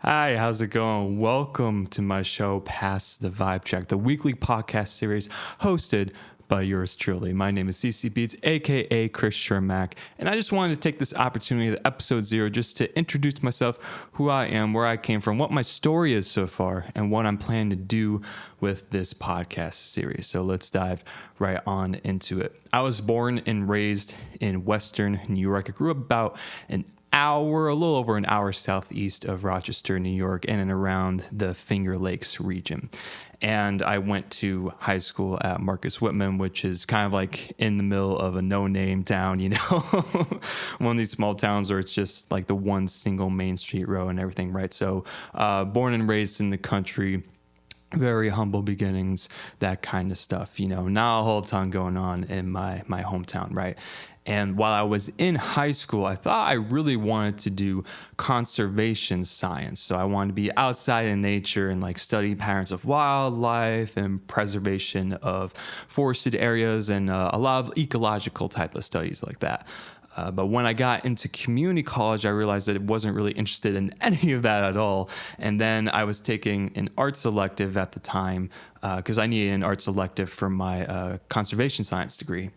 Hi, how's it going? Welcome to my show, Pass the Vibe Check, the weekly podcast series hosted by yours truly. My name is CC Beats, aka Chris Shermack, and I just wanted to take this opportunity at episode 0 just to introduce myself, who I am, where I came from, what my story is so far, and what I'm planning to do with this podcast series. So let's dive right on into it. I was born and raised in Western New York. I grew up about a little over an hour southeast of Rochester, New York, in and around the Finger Lakes region. And I went to high school at Marcus Whitman, which is kind of like in the middle of a no-name town, you know, one of these small towns where it's just like the one single main street row and everything, right? So born and raised in the country, very humble beginnings, that kind of stuff, you know, not a whole ton going on in my hometown, right? And while I was in high school, I thought I really wanted to do conservation science. So I wanted to be outside in nature and like study patterns of wildlife and preservation of forested areas and a lot of ecological type of studies like that. But when I got into community college, I realized that I wasn't really interested in any of that at all. And then I was taking an arts elective at the time because I needed an arts elective for my conservation science degree.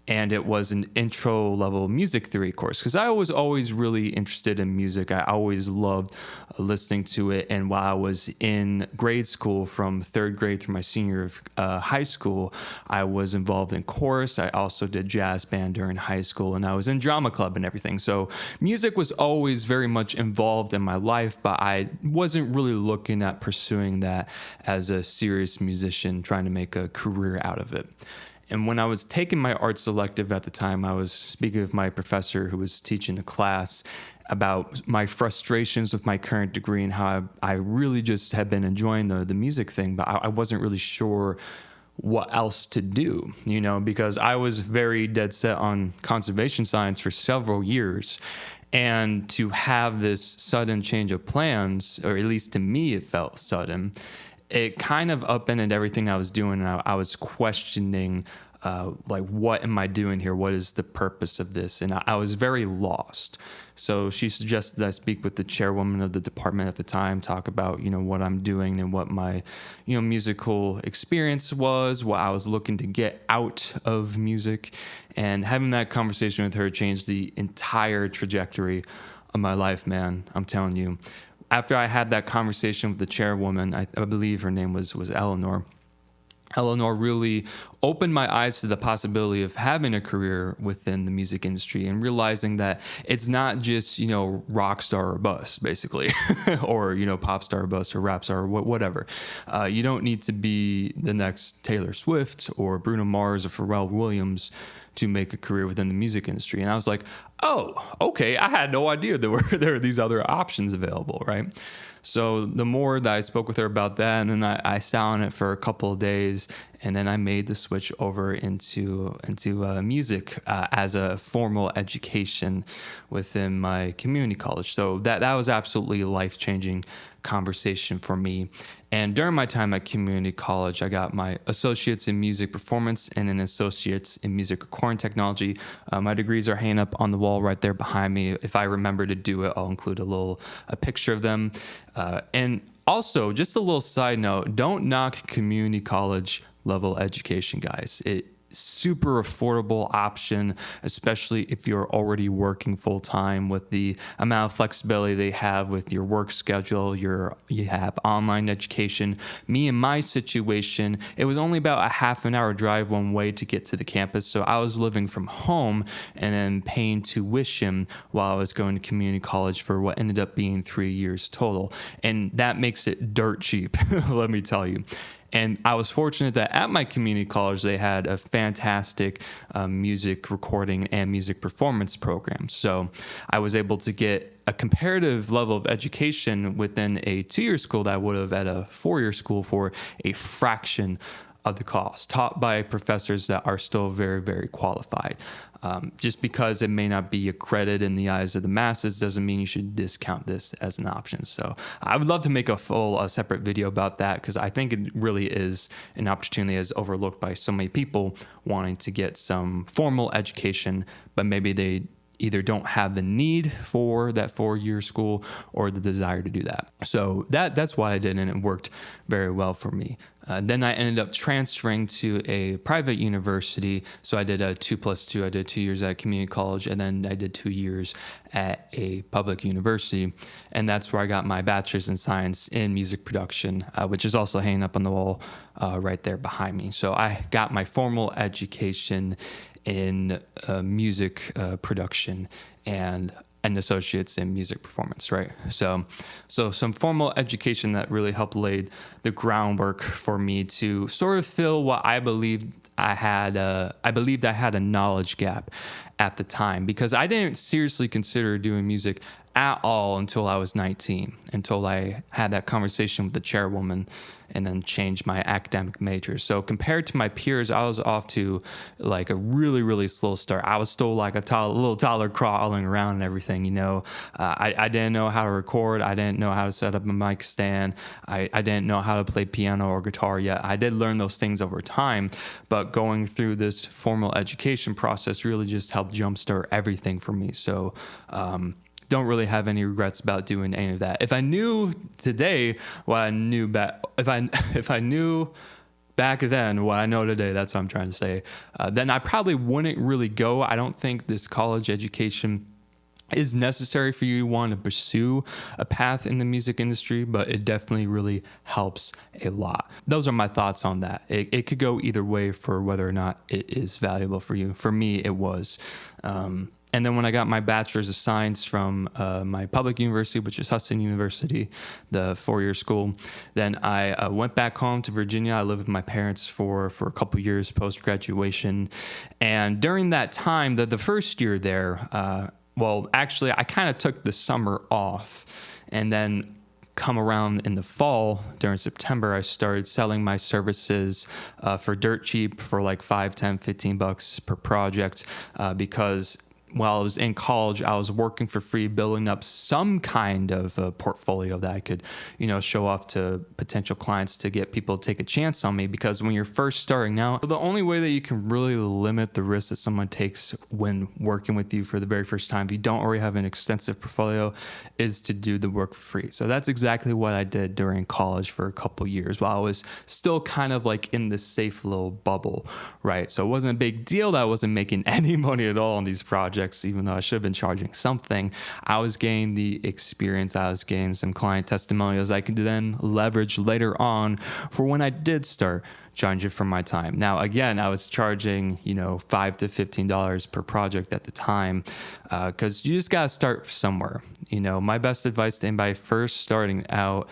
And it was an intro level music theory course because I was always really interested in music. I always loved listening to it. And while I was in grade school from third grade through my senior year of high school, I was involved in chorus. I also did jazz band during high school, and I was in drama club and everything. So music was always very much involved in my life, but I wasn't really looking at pursuing that as a serious musician, trying to make a career out of it. And when I was taking my arts elective at the time, I was speaking with my professor who was teaching the class about my frustrations with my current degree and how I really just had been enjoying the music thing, but I wasn't really sure what else to do, you know, because I was very dead set on conservation science for several years. And to have this sudden change of plans, or at least to me, it felt sudden, it kind of upended everything I was doing. And I was questioning, like, what am I doing here? What is the purpose of this? And I was very lost. So she suggested that I speak with the chairwoman of the department at the time, talk about, you know, what I'm doing and what my, you know, musical experience was, what I was looking to get out of music. And having that conversation with her changed the entire trajectory of my life, man. I'm telling you. After I had that conversation with the chairwoman, I believe her name was Eleanor. Eleanor really opened my eyes to the possibility of having a career within the music industry and realizing that it's not just, you know, rock star or bust, basically, or, you know, pop star or bust or rap star or whatever. You don't need to be the next Taylor Swift or Bruno Mars or Pharrell Williams to make a career within the music industry. And I was like, oh, okay, I had no idea there were these other options available, right? So the more that I spoke with her about that, and then I sat on it for a couple of days, and then I made the switch over into music as a formal education within my community college. So that was absolutely a life-changing conversation for me. And during my time at community college, I got my associates in music performance and an associates in music recording technology. My degrees are hanging up on the wall right there behind me. If I remember to do it, I'll include a picture of them. And also, just a little side note, don't knock community college level education, guys. Super affordable option, especially if you're already working full time, with the amount of flexibility they have with your work schedule. You have online education. Me, in my situation, it was only about a half an hour drive one way to get to the campus. So I was living from home and then paying tuition while I was going to community college for what ended up being 3 years total. And that makes it dirt cheap, let me tell you. And I was fortunate that at my community college, they had a fantastic music recording and music performance program. So I was able to get a comparative level of education within a 2-year school that I would have at a 4-year school for a fraction of the cost, taught by professors that are still very, very qualified. Just because it may not be a credit in the eyes of the masses doesn't mean you should discount this as an option. So I would love to make a separate video about that, because I think it really is an opportunity that's overlooked by so many people wanting to get some formal education, but maybe they either don't have the need for that 4-year school or the desire to do that. So that's what I did, and it worked very well for me. Then I ended up transferring to a private university. So I did a 2+2. I did 2 years at community college, and then I did 2 years at a public university. And that's where I got my bachelor's in science in music production, which is also hanging up on the wall right there behind me. So I got my formal education in music production and an associate's in music performance, right? So some formal education that really helped lay the groundwork for me to sort of fill what I believed I had. I believed I had a knowledge gap at the time, because I didn't seriously consider doing music at all until I was 19, until I had that conversation with the chairwoman and then changed my academic major. So compared to my peers, I was off to like a really, really slow start. I was still like a little toddler crawling around and everything, you know. I didn't know how to record. I didn't know how to set up a mic stand. I didn't know how to play piano or guitar yet. I did learn those things over time, but going through this formal education process really just helped jumpstart everything for me. So, don't really have any regrets about doing any of that. If I knew today what I knew back, if I knew back then what I know today, that's what I'm trying to say, then I probably wouldn't really go. I don't think this college education is necessary for you to want to pursue a path in the music industry, but it definitely really helps a lot. Those are my thoughts on that. It could go either way for whether or not it is valuable for you. For me, it was. And then when I got my bachelor's of science from my public university, which is Hudson University, the 4-year school, then I went back home to Virginia. I lived with my parents for a couple years post-graduation. And during that time, the first year there, well, actually, I kind of took the summer off, and then come around in the fall during September, I started selling my services for dirt cheap for like $5, $10, $15 per project because while I was in college, I was working for free, building up some kind of a portfolio that I could, show off to potential clients to get people to take a chance on me. Because when you're first starting out, the only way that you can really limit the risk that someone takes when working with you for the very first time, if you don't already have an extensive portfolio, is to do the work for free. So that's exactly what I did during college for a couple years while I was still kind of like in this safe little bubble, right? So it wasn't a big deal that I wasn't making any money at all on these projects. Even though I should have been charging something, I was getting the experience. I was getting some client testimonials I could then leverage later on for when I did start charging for my time. Now, again, I was charging, $5 to $15 per project at the time because you just got to start somewhere. My best advice to anybody first starting out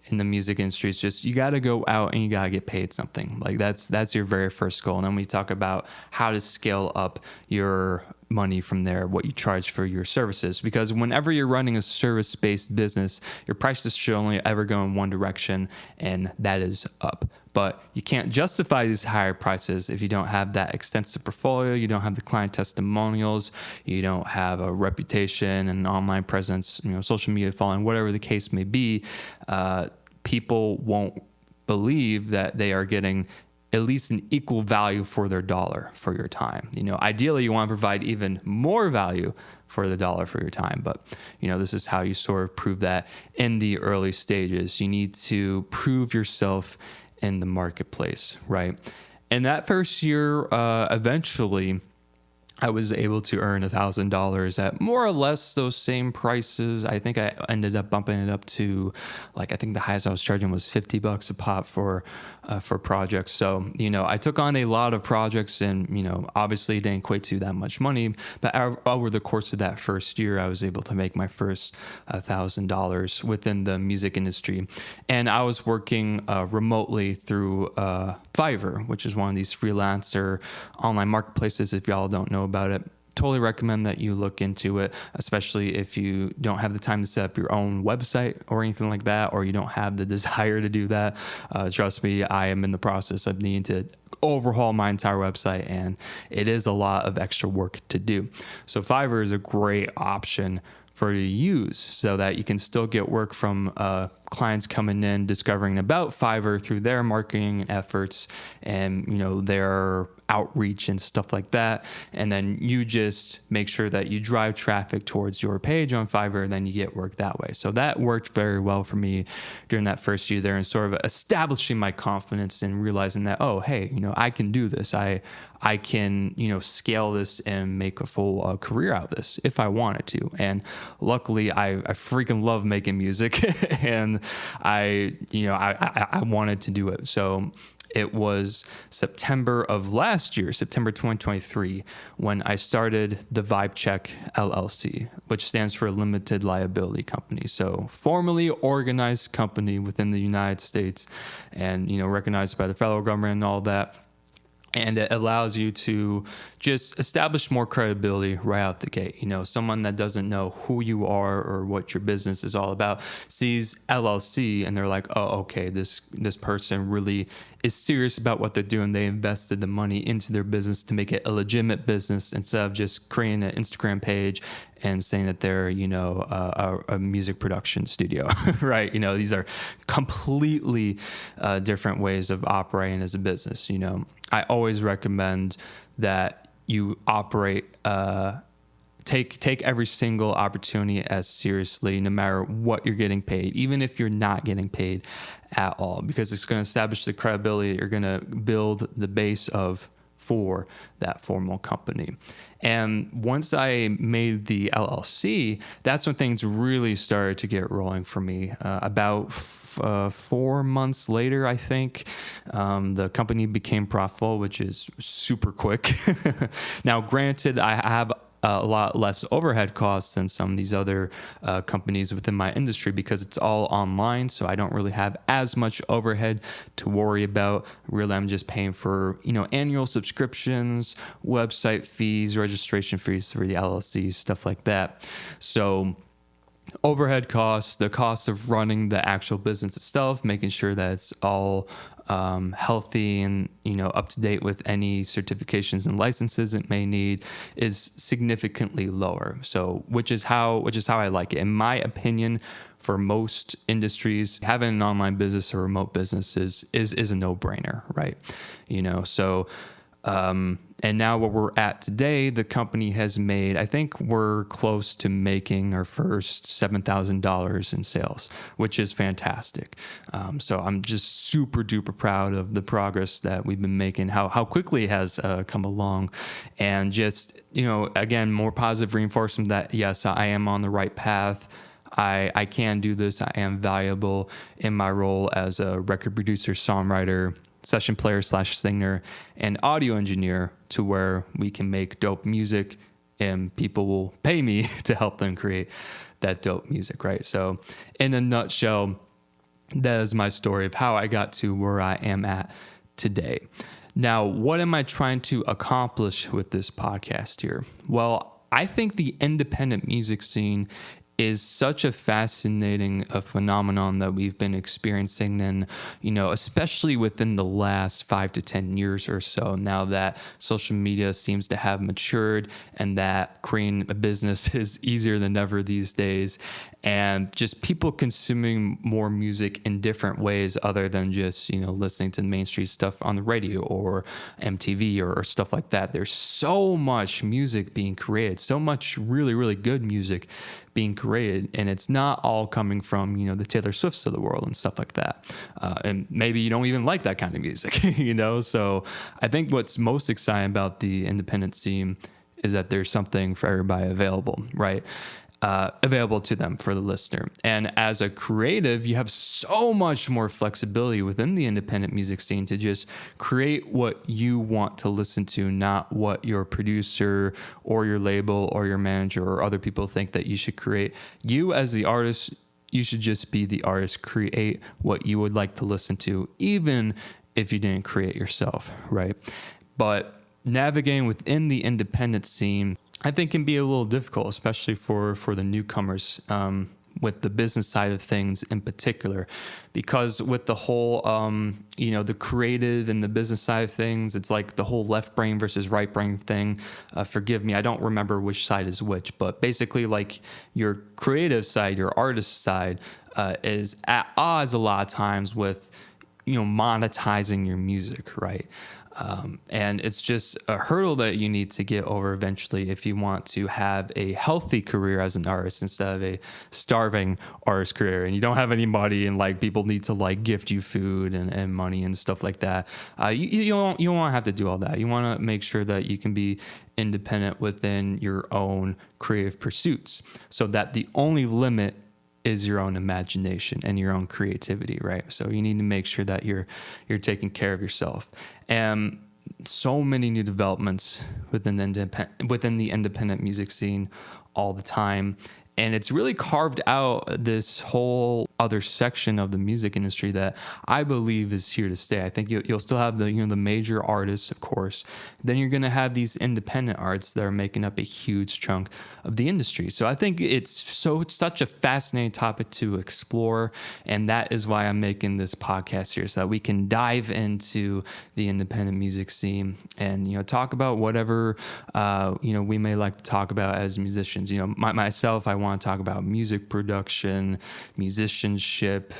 in the music industry is just you got to go out and you got to get paid something. Like that's your very first goal. And then we talk about how to scale up your money from there, what you charge for your services, because whenever you're running a service-based business, your prices should only ever go in one direction, and that is up. But you can't justify these higher prices if you don't have that extensive portfolio, you don't have the client testimonials, you don't have a reputation and online presence, social media following, whatever the case may be. People won't believe that they are getting at least an equal value for their dollar for your time. Ideally you want to provide even more value for the dollar for your time, but this is how you sort of prove that in the early stages. You need to prove yourself in the marketplace, right? And that first year, eventually I was able to earn $1,000 at more or less those same prices. I think I ended up bumping it up to I think the highest I was charging was $50 a pop for projects. So, I took on a lot of projects and, obviously it didn't equate to that much money, but over the course of that first year, I was able to make my first $1,000 within the music industry. And I was working remotely through Fiverr, which is one of these freelancer online marketplaces. If y'all don't know about it, totally recommend that you look into it, especially if you don't have the time to set up your own website or anything like that, or you don't have the desire to do that. Trust me, I am in the process of needing to overhaul my entire website, and it is a lot of extra work to do. So Fiverr is a great option for you to use so that you can still get work from clients coming in, discovering about Fiverr through their marketing efforts and, their outreach and stuff like that. And then you just make sure that you drive traffic towards your page on Fiverr, and then you get work that way. So that worked very well for me during that first year there, and sort of establishing my confidence and realizing that, oh, hey, I can do this. I can, scale this and make a full career out of this if I wanted to. And luckily, I freaking love making music, and I wanted to do it. So it was September of last year, September 2023, when I started the Vibe Check LLC, which stands for Limited Liability Company. So formally organized company within the United States, and recognized by the federal government and all that. And it allows you to just establish more credibility right out the gate. Someone that doesn't know who you are or what your business is all about sees LLC and they're like, oh, okay, this person really is serious about what they're doing. They invested the money into their business to make it a legitimate business instead of just creating an Instagram page and saying that they're, a music production studio, right? These are completely different ways of operating as a business. I always recommend that you operate, take every single opportunity as seriously, no matter what you're getting paid, even if you're not getting paid at all, because it's going to establish the credibility you're going to build the base of for that formal company. And once I made the LLC, that's when things really started to get rolling for me. About 4 months later, I think, the company became profitable, which is super quick. Now, granted, I have a lot less overhead costs than some of these other companies within my industry because it's all online. So I don't really have as much overhead to worry about. Really, I'm just paying for, annual subscriptions, website fees, registration fees for the LLC, stuff like that. So overhead costs, the cost of running the actual business itself, making sure that it's all healthy and up to date with any certifications and licenses it may need, is significantly lower. So which is how I like it. In my opinion, for most industries, having an online business or remote business is a no-brainer, right? So and now where we're at today, the company has made, I think we're close to making our first $7,000 in sales, which is fantastic. So I'm just super duper proud of the progress that we've been making, how quickly it has come along, and just, again, more positive reinforcement that yes, I am on the right path. I can do this. I am valuable in my role as a record producer, songwriter, session player / singer, and audio engineer, to where we can make dope music and people will pay me to help them create that dope music, right? So in a nutshell, that is my story of how I got to where I am at today. Now, what am I trying to accomplish with this podcast here? Well, I think the independent music scene is such a fascinating phenomenon that we've been experiencing, then, especially within the last 5 to 10 years or so, now that social media seems to have matured and that creating a business is easier than ever these days, and just people consuming more music in different ways other than just, listening to the mainstream stuff on the radio or MTV or stuff like that. There's so much music being created, so much really, really good music being created, and it's not all coming from, the Taylor Swifts of the world and stuff like that. And maybe you don't even like that kind of music, So I think what's most exciting about the independent scene is that there's something for everybody available, right? Available to them for the listener. And as a creative, you have so much more flexibility within the independent music scene to just create what you want to listen to, not what your producer or your label or your manager or other people think that you should create. You as the artist, you should just be the artist, create what you would like to listen to, even if you didn't create yourself, right? But navigating within the independent scene, I think, can be a little difficult, especially for the newcomers, with the business side of things in particular, because with the whole, the creative and the business side of things, it's like the whole left brain versus right brain thing. Forgive me, I don't remember which side is which, but basically like your creative side, your artist side, is at odds a lot of times with, monetizing your music, right? And it's just a hurdle that you need to get over eventually if you want to have a healthy career as an artist instead of a starving artist career. And you don't have anybody and like people need to like gift you food and money and stuff like that. You don't want to have to do all that. You want to make sure that you can be independent within your own creative pursuits, so that the only limit is your own imagination and your own creativity, right? So you need to make sure that you're taking care of yourself. And so many new developments within the independent music scene all the time. And it's really carved out this whole other section of the music industry that I believe is here to stay. I think you'll still have the major artists, of course. Then you're going to have these independent artists that are making up a huge chunk of the industry. So I think it's such a fascinating topic to explore, and that is why I'm making this podcast here, so that we can dive into the independent music scene and talk about whatever we may like to talk about as musicians. Myself, I want to talk about music production, musicianship,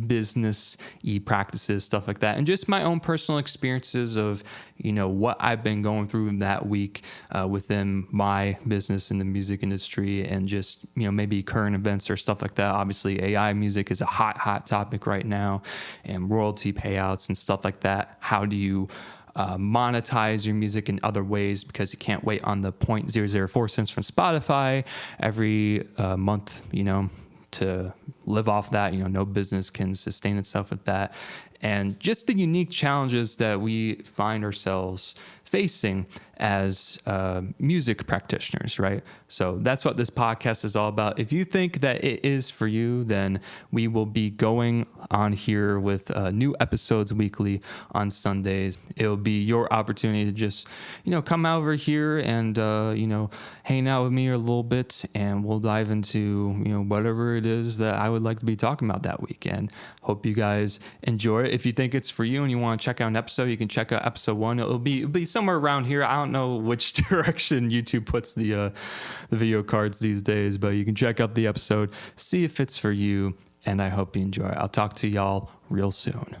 business practices, stuff like that, and just my own personal experiences of what I've been going through that week within my business in the music industry, and just maybe current events or stuff like that. Obviously, AI music is a hot topic right now, and royalty payouts and stuff like that. How do you monetize your music in other ways, because you can't wait on the 0.004 cents from Spotify every month, to live off that. No business can sustain itself with that. And just the unique challenges that we find ourselves facing as music practitioners, right? So that's what this podcast is all about. If you think that it is for you, then we will be going on here with new episodes weekly on Sundays. It'll be your opportunity to just, come over here and, hang out with me a little bit, and we'll dive into, whatever it is that I would like to be talking about that weekend. Hope you guys enjoy it. If you think it's for you and you want to check out an episode, you can check out episode 1. It'll be somewhere around here. I don't know which direction YouTube puts the video cards these days, but you can check out the episode, see if it's for you, and I hope you enjoy it. I'll talk to y'all real soon.